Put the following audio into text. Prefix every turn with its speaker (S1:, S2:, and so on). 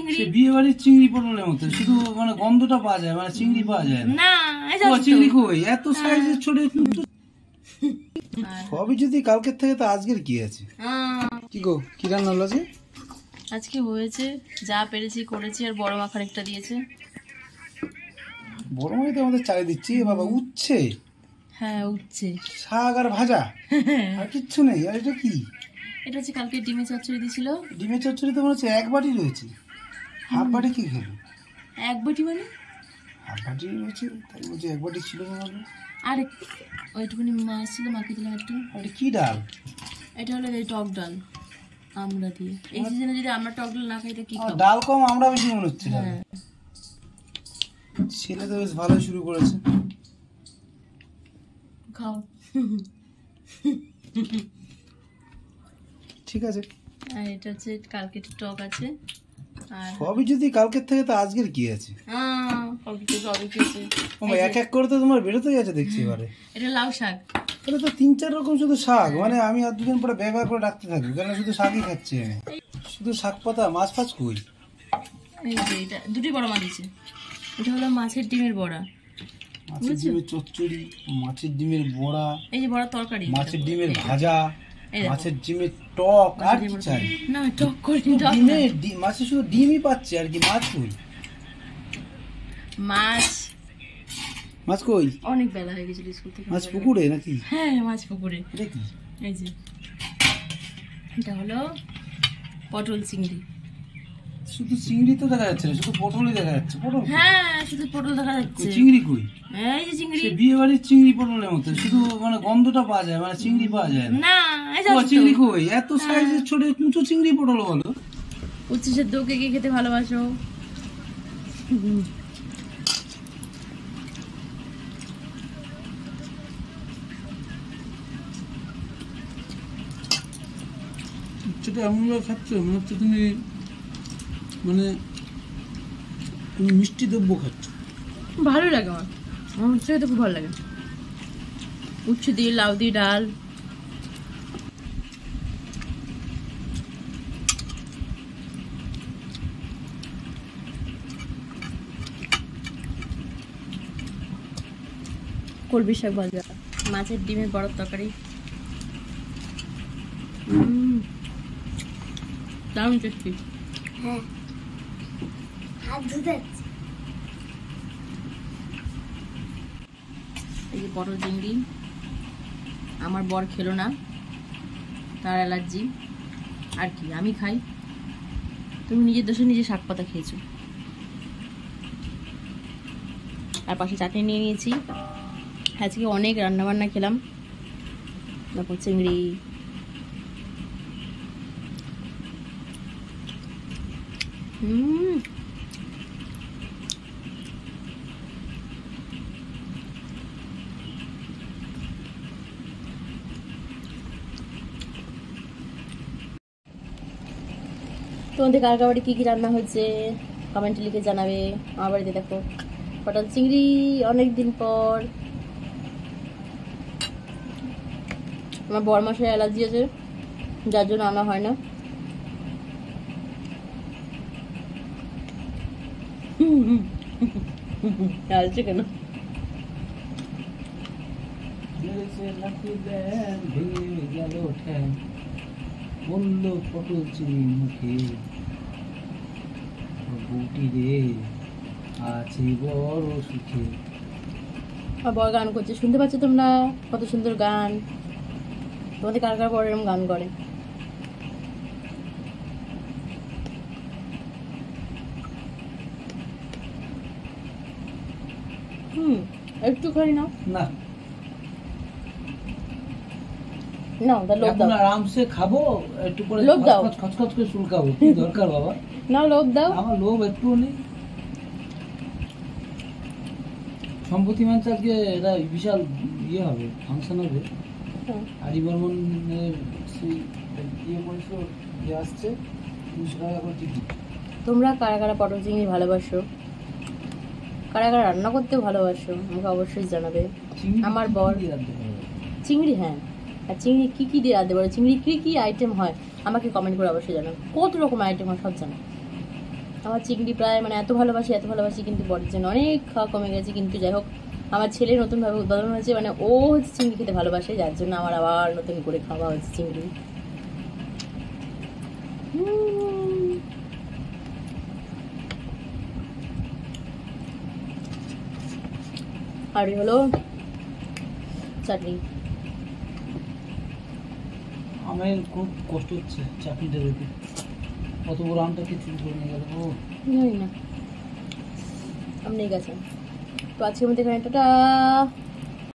S1: চিংড়ি, বিয়ে বাড়ির চিংড়ি পটলের মতো, শুধু মানে গন্ধটা পাওয়া যায়, মানে চিংড়ি পাওয়া যায় না। চিংড়ি কই এত সাইজের ছোট সবই যদি কালকের থেকে, তো আজকের কি আছে? কি গো, কি রান্না হলো
S2: আজকে? হয়েছে যা পেরেছি করেছি, আর বড় মা খানিকটা দিয়েছে।
S1: বড় মাই তো আমাদের চালিয়ে দিচ্ছি বাবা। উচ্ছে,
S2: হ্যাঁ উচ্ছে,
S1: শাক আর ভাজা, আর কিচ্ছু নেই। আর এটা কি?
S2: এটা হচ্ছে কালকে ডিমের চচ্চড়ি দিয়েছিল।
S1: ডিমের চচ্চড়ি তো মনে হচ্ছে এক বাটি রয়েছে। হাফ বাটি কি খেলো?
S2: এক বাটি মানে
S1: হাফ বাটি রয়েছে, তাই বলছি এক বাটি ছিল না।
S2: আর ওইটুকুনি মাছ ছিল, মাকে দিলাম একটু।
S1: এটা কি ডাল?
S2: এটা হলো এই টক ডাল আমরা দিয়ে। এই সিজনে যদি আমরা টক ডাল না খাই তো কি খাবো?
S1: ডাল কম আমরা বেশি মনে হচ্ছে। ছেলে তো বেশ ভালো শুরু করেছে।
S2: খাও।
S1: ঠিক আছে।
S2: আর এটা হচ্ছে কালকে টক আছে। আর
S1: সবই যদি কালকের থেকে, তো আজকের কি আছে? এক এক করে তো তোমার বেরোতেই আছে দেখছি এবারে।
S2: এটা লাউ শাক।
S1: তাহলে তো 3-4 রকম শুধু শাক, মানে আমি আর দুদিন পরে ব্যবহার করে রাখতে থাকবো, কেন শুধু শাকই খাচ্ছি আমি। শুধু শাক পাতা, মাছ ফাছ কই?
S2: এই যে এটা দুটি বড় মাছ দিয়েছে। এটা হলো মাছের ডিমের বড়া,
S1: মাছের ডিমের চচ্চড়ি, মাছের ডিমের বড়া,
S2: এই যে বড়া তরকারি,
S1: মাছের ডিমের ভাজা, মাছের ডিমের টক। আর কি চাই?
S2: না টক করে
S1: মাছের শুধু ডিমই পাচ্ছে, আর কি? মাছ কই? মাছ কই?
S2: অনেক বেলা হয়ে গেছিল স্কুল থেকে।
S1: মাছ পুকুরে নাকি?
S2: হ্যাঁ মাছ পুকুরে।
S1: এটা কি?
S2: এই যে এটা হলো পটল চিংড়ি।
S1: শুধু চিংড়ি তো দেখা যাচ্ছে না, শুধু পটলই দেখা যাচ্ছে। পটল?
S2: হ্যাঁ শুধু পটল দেখা যাচ্ছে।
S1: চিংড়ি কই?
S2: এই যে চিংড়ি,
S1: বিয়ে বাড়ির চিংড়ি পটলের মতো, শুধু মানে গন্ধটা পাওয়া যায়, মানে চিংড়ি পাওয়া যায়
S2: না।
S1: চিংড়ি কই এত সাইজের ছোট কুচো চিংড়ি পটল বলো?
S2: উচ্ছে সেদ্ধ কে কে খেতে ভালোবাসো?
S1: উচ্ছেটা এমনভাবে খাচ্ছ মনে হচ্ছে তুমি মিষ্টি দ্রব্য খাচ্ছ।
S2: ভালো লাগে আমার, উচ্ছে খেতে খুব ভালো লাগে। উচ্ছে দিয়ে লাউ দিয়ে ডাল। কলমি শাক ভাজা, মাছের ডিমের বড় তরকারি। দারুণ টেস্টি।
S3: হ্যাঁ হাত ধুতে।
S2: এই যে পটল চিংড়ি, আমার বর খেলো না, তার অ্যালার্জি। আর কি আমি খাই, তুমি নিজের দোষে নিজে শাক পাতা খেয়েছো। আর পাশে চাটনি নিয়ে নিয়েছি। আজকে অনেক রান্নাবান্না খেলাম। তারপর চিংড়ি, তোমাদের কার কার বাড়ি কী কী রান্না হয়েছে কমেন্টে লিখে জানাবে। আমার বাড়িতে দেখো পটল চিংড়ি অনেক দিন পর। আমার বড় মাসের অ্যালার্জি আছে, যার জন্য আনা হয় না। আসছে কেন?
S1: বললো পটল চিংড়ি মুখে, বউটি রে আছে বড় সুখে।
S2: বড় গান করছে, শুনতে পাচ্ছ তোমরা? কত সুন্দর গান। তোমাদের কার কার বড় এরকম গান করে? একটুখানি নাও
S1: না
S2: নাও, তা লোভ দাও।
S1: আরামসে খাবো, একটু করে
S2: লোভ দাও,
S1: খচখচ করে চুলকাবো। কি দরকার বাবা?
S2: না লোভ দাও।
S1: আমার লোভ একটু নেই। সম্পত্তি মানছে আজকে এটা বিশাল ইয়ে হবে, ফাংশন হবে। আরি বর্মনের সেই ইয়ে পরিষদ আসছে, 200 টাকা করে টিকিট।
S2: তোমরা কারা কারা পটল চিংড়ি ভালোবাসো, কারা কারা রান্না করতে ভালোবাসো, আমাকে অবশ্যই জানাবে। আমার বর চিংড়ি, হ্যাঁ, আর চিংড়ি কী কী দিয়ে রাঁধতে পারে, চিংড়ি কী কী আইটেম হয় আমাকে কমেন্ট করে অবশ্যই জানাবে। কত রকম আইটেম হয় সব জানো। আমার চিংড়ি প্রায় মানে এত ভালোবাসি কিন্তু বরের জন্য অনেক খাওয়া কমে গেছে। কিন্তু যাই হোক, আমার ছেলে নতুনভাবে উদ্বোধন হয়েছে, মানে ও হচ্ছে চিংড়ি খেতে ভালোবাসে, যার জন্য আমার আবার নতুন করে খাওয়া হচ্ছে চিংড়ি। আর হলো চাটনি।
S1: আমার খুব কষ্ট হচ্ছে চাটনিটা রেখে, কত বড় আমটাকে চুরি করে নিয়ে গেল। ও
S2: জানি না, আপনি গেছেন তো আজকের মধ্যে এখানে টাটা।